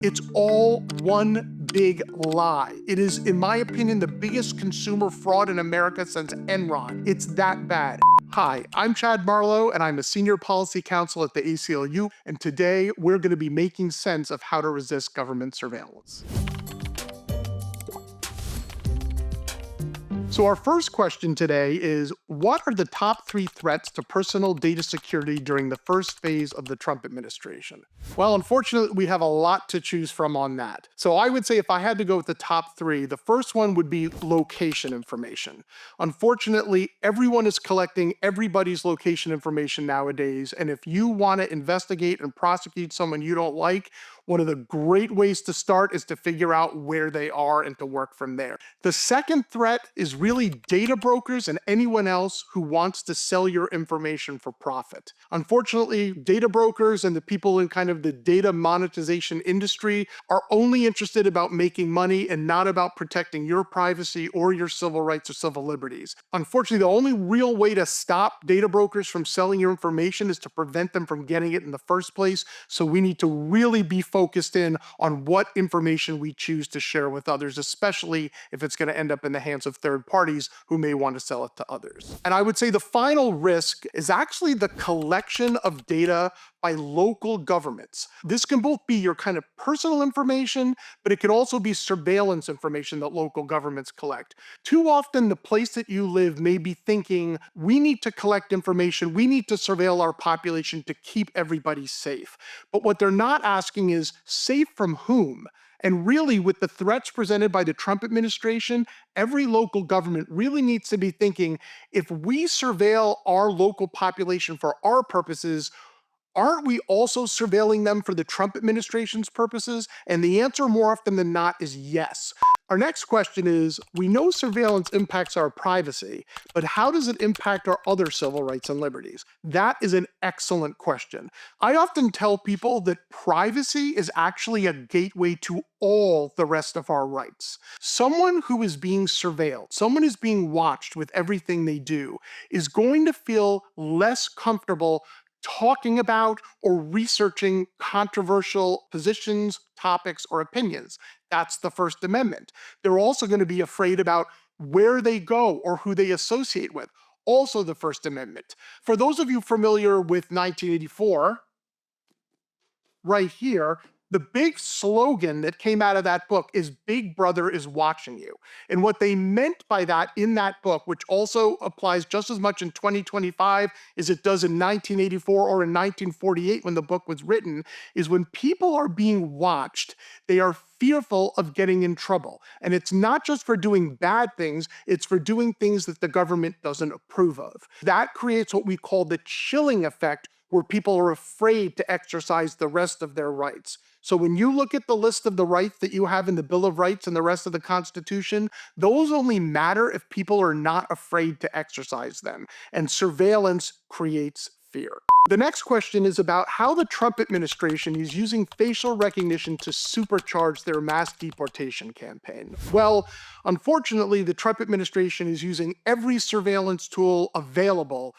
It's all one big lie. It is, in my opinion, the biggest consumer fraud in America since Enron. It's that bad. Hi, I'm Chad Marlow, and I'm a senior policy counsel at the ACLU, and today we're going to be making sense of how to resist government surveillance. So our first question today is, what are the top 3 threats to personal data security during the first phase of the Trump administration? Well, unfortunately, we have a lot to choose from on that. So I would say if I had to go with the top 3, the first one would be location information. Unfortunately, everyone is collecting everybody's location information nowadays, and if you want to investigate and prosecute someone you don't like, one of the great ways to start is to figure out where they are and to work from there. The second threat is really data brokers and anyone else who wants to sell your information for profit. Unfortunately, data brokers and the people in kind of the data monetization industry are only interested about making money and not about protecting your privacy or your civil rights or civil liberties. Unfortunately, the only real way to stop data brokers from selling your information is to prevent them from getting it in the first place. So we need to really be focused in on what information we choose to share with others, especially if it's going to end up in the hands of third parties who may want to sell it to others. And I would say the final risk is actually the collection of data by local governments. This can both be your kind of personal information, but it can also be surveillance information that local governments collect. Too often, the place that you live may be thinking, we need to collect information, we need to surveil our population to keep everybody safe. But what they're not asking is, safe from whom? And really, with the threats presented by the Trump administration, every local government really needs to be thinking, if we surveil our local population for our purposes, aren't we also surveilling them for the Trump administration's purposes? And the answer more often than not is yes. Our next question is, we know surveillance impacts our privacy, but how does it impact our other civil rights and liberties? That is an excellent question. I often tell people that privacy is actually a gateway to all the rest of our rights. Someone who is being surveilled, someone who's being watched with everything they do, is going to feel less comfortable talking about or researching controversial positions, topics, or opinions. That's the First Amendment. They're also going to be afraid about where they go or who they associate with. Also the First Amendment. For those of you familiar with 1984, right here, the big slogan that came out of that book is Big Brother is watching you. And what they meant by that in that book, which also applies just as much in 2025 as it does in 1984 or in 1948 when the book was written, is when people are being watched, they are fearful of getting in trouble. And it's not just for doing bad things, it's for doing things that the government doesn't approve of. That creates what we call the chilling effect, where people are afraid to exercise the rest of their rights. So when you look at the list of the rights that you have in the Bill of Rights and the rest of the Constitution, those only matter if people are not afraid to exercise them. And surveillance creates fear. The next question is about how the Trump administration is using facial recognition to supercharge their mass deportation campaign. Well, unfortunately, the Trump administration is using every surveillance tool available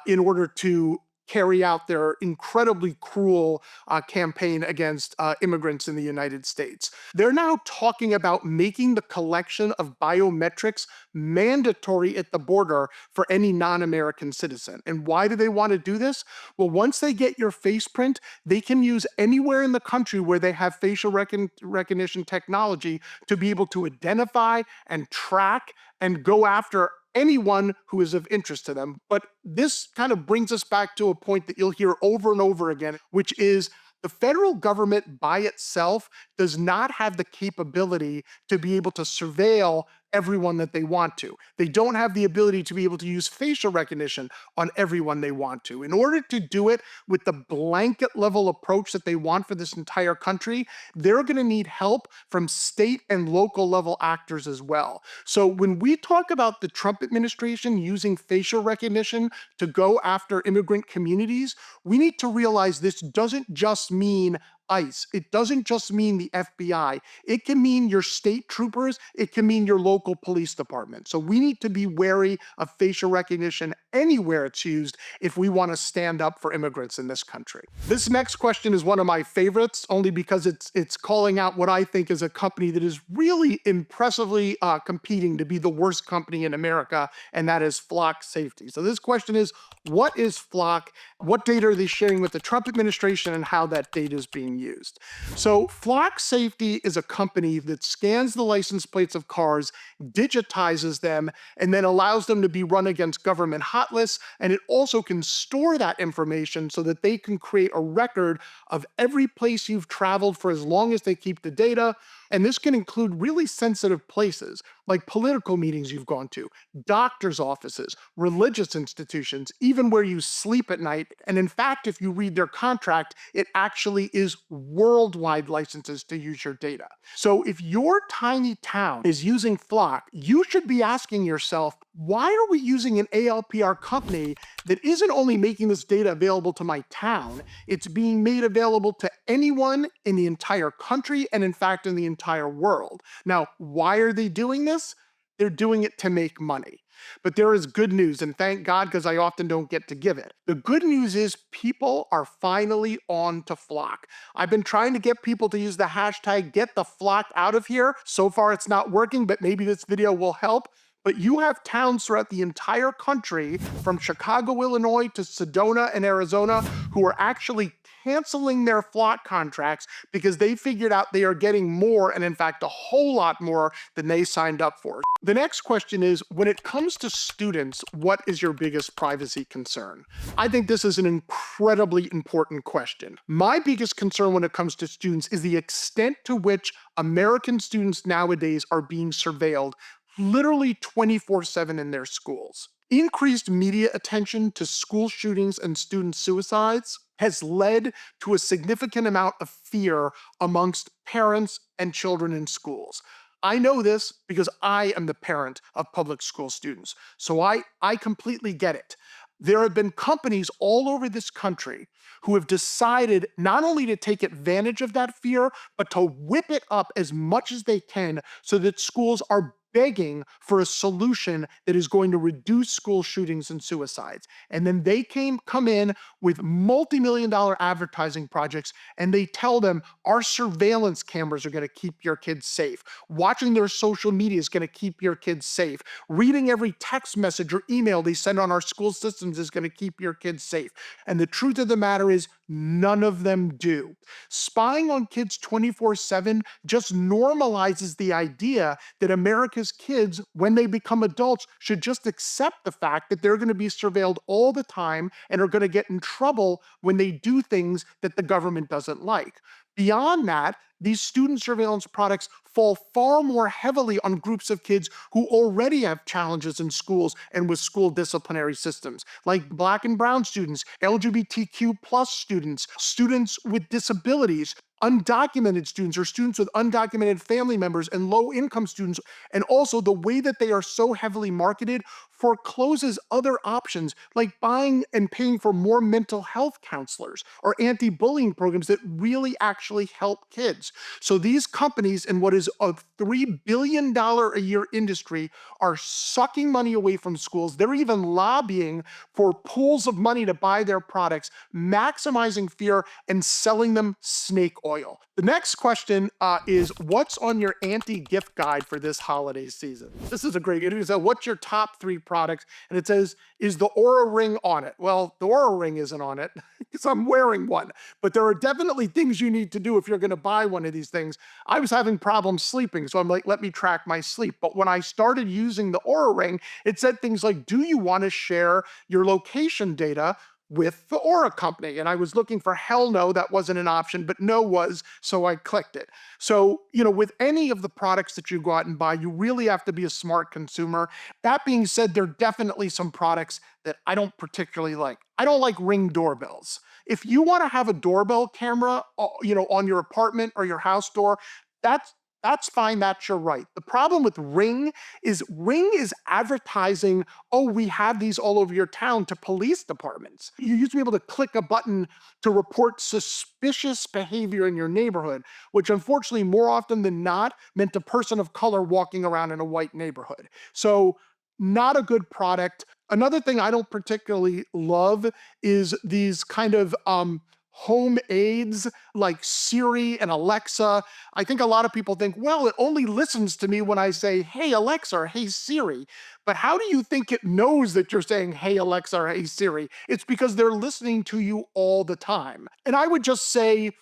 in order to carry out their incredibly cruel campaign against immigrants in the United States. They're now talking about making the collection of biometrics mandatory at the border for any non-American citizen. And why do they want to do this? Well, once they get your face print, they can use anywhere in the country where they have facial recognition technology to be able to identify and track and go after anyone who is of interest to them. But this kind of brings us back to a point that you'll hear over and over again, which is the federal government by itself does not have the capability to be able to surveil everyone that they want to. They don't have the ability to be able to use facial recognition on everyone they want to. In order to do it with the blanket level approach that they want for this entire country, they're going to need help from state and local level actors as well. So when we talk about the Trump administration using facial recognition to go after immigrant communities, we need to realize this doesn't just mean ICE. It doesn't just mean the FBI. It can mean your state troopers. It can mean your local police department. So we need to be wary of facial recognition anywhere it's used if we want to stand up for immigrants in this country. This next question is one of my favorites, only because it's calling out what I think is a company that is really impressively competing to be the worst company in America, and that is Flock Safety. So this question is, what is Flock? What data are they sharing with the Trump administration, and how that data is being used? So Flock Safety is a company that scans the license plates of cars, digitizes them, and then allows them to be run against government hot lists. And it also can store that information so that they can create a record of every place you've traveled for as long as they keep the data. And this can include really sensitive places like political meetings you've gone to, doctor's offices, religious institutions, even where you sleep at night. And in fact, if you read their contract, it actually is worldwide licenses to use your data. So if your tiny town is using Flock, you should be asking yourself, why are we using an ALPR company that isn't only making this data available to my town, it's being made available to anyone in the entire country and in fact in the entire world. Now, why are they doing this? They're doing it to make money. But there is good news, and thank God, because I often don't get to give it. The good news is people are finally on to Flock. I've been trying to get people to use the hashtag #GetTheFlock out of here. So far it's not working, but maybe this video will help. But you have towns throughout the entire country, from Chicago, Illinois to Sedona and Arizona, who are actually canceling their Flock contracts because they figured out they are getting more, and in fact a whole lot more, than they signed up for. The next question is, when it comes to students, what is your biggest privacy concern? I think this is an incredibly important question. My biggest concern when it comes to students is the extent to which American students nowadays are being surveilled literally 24/7 in their schools. Increased media attention to school shootings and student suicides has led to a significant amount of fear amongst parents and children in schools. I know this because I am the parent of public school students, so I completely get it. There have been companies all over this country who have decided not only to take advantage of that fear, but to whip it up as much as they can so that schools are begging for a solution that is going to reduce school shootings and suicides. And then they come in with multi-million-dollar advertising projects, and they tell them our surveillance cameras are going to keep your kids safe. Watching their social media is going to keep your kids safe. Reading every text message or email they send on our school systems is going to keep your kids safe. And the truth of the matter is, none of them do. Spying on kids 24/7 just normalizes the idea that America's kids, when they become adults, should just accept the fact that they're going to be surveilled all the time and are going to get in trouble when they do things that the government doesn't like. Beyond that, these student surveillance products fall far more heavily on groups of kids who already have challenges in schools and with school disciplinary systems, like Black and brown students, LGBTQ plus students, students with disabilities, undocumented students or students with undocumented family members, and low-income students. And also the way that they are so heavily marketed forecloses other options like buying and paying for more mental health counselors or anti-bullying programs that really actually help kids. So these companies, in what is a $3 billion a year industry, are sucking money away from schools. They're even lobbying for pools of money to buy their products, maximizing fear and selling them snake oil. The next question is, what's on your anti-gift guide for this holiday season? This is a great one. So what's your top 3 products? And it says, is the Oura Ring on it? Well, the Oura Ring isn't on it because I'm wearing one, but there are definitely things you need to do if you're going to buy one of these things. I was having problems sleeping, so I'm like, let me track my sleep. But when I started using the Oura Ring, it said things like, do you want to share your location data with the Oura company? And I was looking for hell no, that wasn't an option, but no was, so I clicked it. So, with any of the products that you go out and buy, you really have to be a smart consumer. That being said, there are definitely some products that I don't particularly like. I don't like Ring doorbells. If you want to have a doorbell camera, on your apartment or your house door, that's fine, that's your right. The problem with Ring is advertising, oh, we have these all over your town, to police departments. You used to be able to click a button to report suspicious behavior in your neighborhood, which unfortunately more often than not meant a person of color walking around in a white neighborhood. So not a good product. Another thing I don't particularly love is these kind of home aids like Siri and Alexa. I think a lot of people think, well, it only listens to me when I say, hey, Alexa, or hey, Siri. But how do you think it knows that you're saying, hey, Alexa, or hey, Siri? It's because they're listening to you all the time. And I would just say,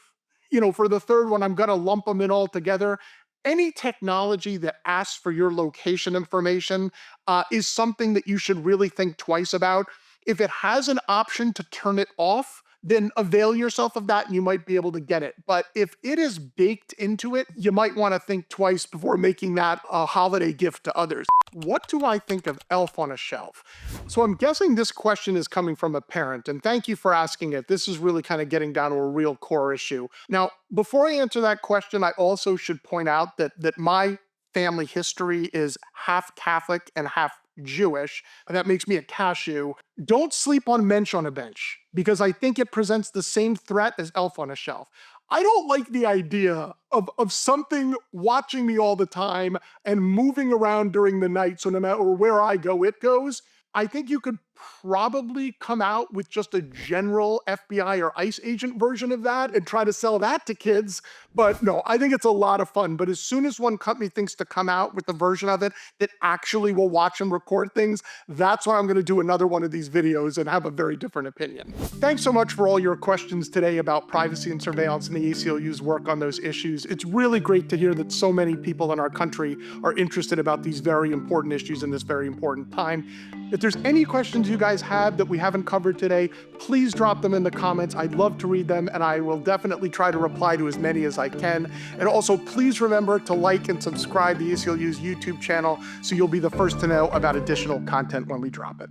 for the third one, I'm gonna lump them in all together. Any technology that asks for your location information is something that you should really think twice about. If it has an option to turn it off, then avail yourself of that and you might be able to get it. But if it is baked into it, you might want to think twice before making that a holiday gift to others. What do I think of Elf on a Shelf? So I'm guessing this question is coming from a parent, and thank you for asking it. This is really kind of getting down to a real core issue. Now, before I answer that question, I also should point out that my family history is half Catholic and half Jewish, and that makes me a cashew. Don't sleep on Mensch on a Bench, because I think it presents the same threat as Elf on a Shelf. I don't like the idea of something watching me all the time and moving around during the night, so no matter where I go, it goes. I think you could probably come out with just a general FBI or ICE agent version of that and try to sell that to kids. But no, I think it's a lot of fun. But as soon as one company thinks to come out with a version of it that actually will watch and record things, that's why I'm going to do another one of these videos and have a very different opinion. Thanks so much for all your questions today about privacy and surveillance and the ACLU's work on those issues. It's really great to hear that so many people in our country are interested about these very important issues in this very important time. If there's any questions you guys have that we haven't covered today, please drop them in the comments. I'd love to read them, and I will definitely try to reply to as many as I can. And also, please remember to like and subscribe to the ACLU's YouTube channel so you'll be the first to know about additional content when we drop it.